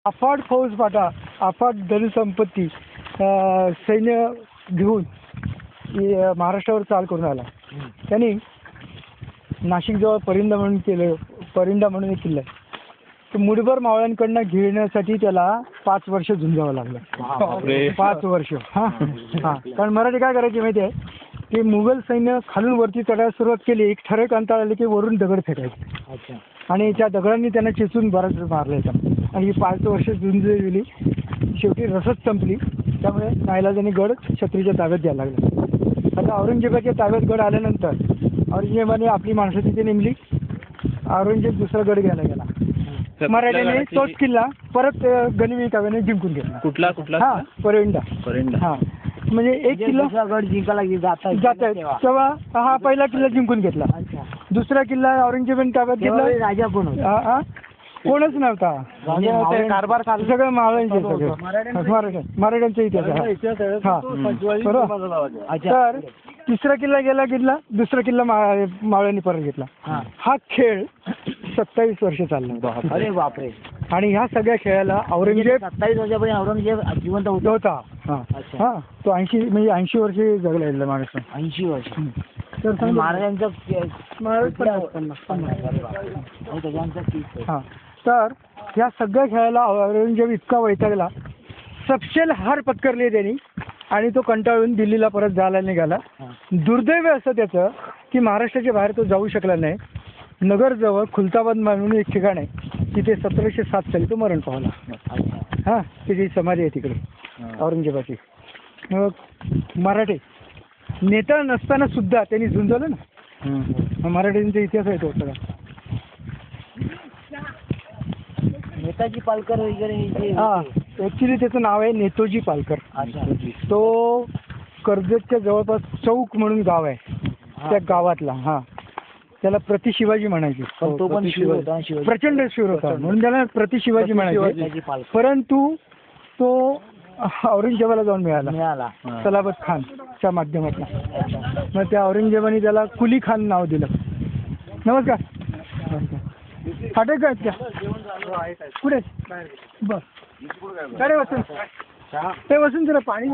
अफाट फौजफाटा, अफाट धनसंपत्ती सैन्य घेऊन महाराष्ट्रावर चाल करून आला. त्यांनी नाशिकजवळ परिंदा म्हणून एक किल्ला आहे. तो मुठभर मावळ्यांकडनं घेण्यासाठी त्याला 5 वर्ष झुंजावं लागलं. 5 वर्ष. हां हां. कारण मराठी काय करायचे माहिती आहे की मुघल सैन्य खालून वरती चढायला सुरुवात केली, एक ठराविक अंतर आले की वरून दगड फेकायचे आणि त्या दगडांनी त्यांना चेचून बराच मारलं होतं. आणि ही 5 वर्ष झुंज दिली. शेवटी रसद संपली. त्यामुळे नाईलाजाने गड छत्रीच्या ताब्यात द्यायला लागला. आता औरंगजेबाच्या ताब्यात गड आल्यानंतर औरंगजेबाने आपली माणसं तिथे नेमली. औरंगजेब दुसरा गड घ्यायला गेला. मराठ्याने तोच किल्ला परत गनिमी काव्याने जिंकून घेतला. कुठला हा परिंदा. हा म्हणजे एक किल्ला गड जिंकायला जात आहे तेव्हा हा पहिला किल्ला जिंकून घेतला. दुसरा किल्ला औरंगजेबाने ताब्यात घेतला. राजा कोण होता? कोणच नव्हता. कारभार सगळं मराठ्यांचा इतिहास आहे. हा बरोबर. तर तिसरा किल्ला गेला, दुसरा किल्ला मावळ्यांनी परत घेतला. हा खेळ 27 वर्ष चालला. अरे बापरे. आणि ह्या सगळ्या खेळाला औरंगजेब 27 वर्षापर्यंत औरंगजेब जिवंत होता. हा तो 80 वर्षे जगला महाराष्ट्र. 80 वर्ष. तर महाराजांचं हा. तर ह्या सगळ्या खेळाला औरंगजेब इतका वैतागला, सपशेल हार पत्करली त्यांनी आणि तो कंटाळून दिल्लीला परत जायला निघाला. दुर्दैव असं त्याचं की महाराष्ट्राच्या बाहेर तो जाऊ शकला नाही. नगरजवळ खुलताबाद म्हणून एक ठिकाण आहे, तिथे 1707 साली तो मरण पावला. हां, त्याची समाधी आहे तिकडे औरंगजेबाची. मग मराठे नेता नसताना सुद्धा त्यांनी झुंजवलं ना. मराठ्यांचा इतिहास आहे तो सगळा. नेताजी पालकर वगैरे. हां, ॲक्च्युली त्याचं नाव आहे नेतोजी पालकर. तो कर्जतच्या जवळपास चौक म्हणून गाव आहे, त्या गावातला. हां, त्याला प्रति शिवाजी म्हणायचे. तो पण प्रचंड शूर होता म्हणून त्याला प्रति शिवाजी म्हणायचे. परंतु तो औरंगजेबाला जाऊन मिळाला सलाबत खानच्या माध्यमातून. मग त्या औरंगजेबाने त्याला कुली खान नाव दिलं. नमस्कार. फाटक आहेत का पुढे? बर. काय वसंत ते वसंत जरा पाणी.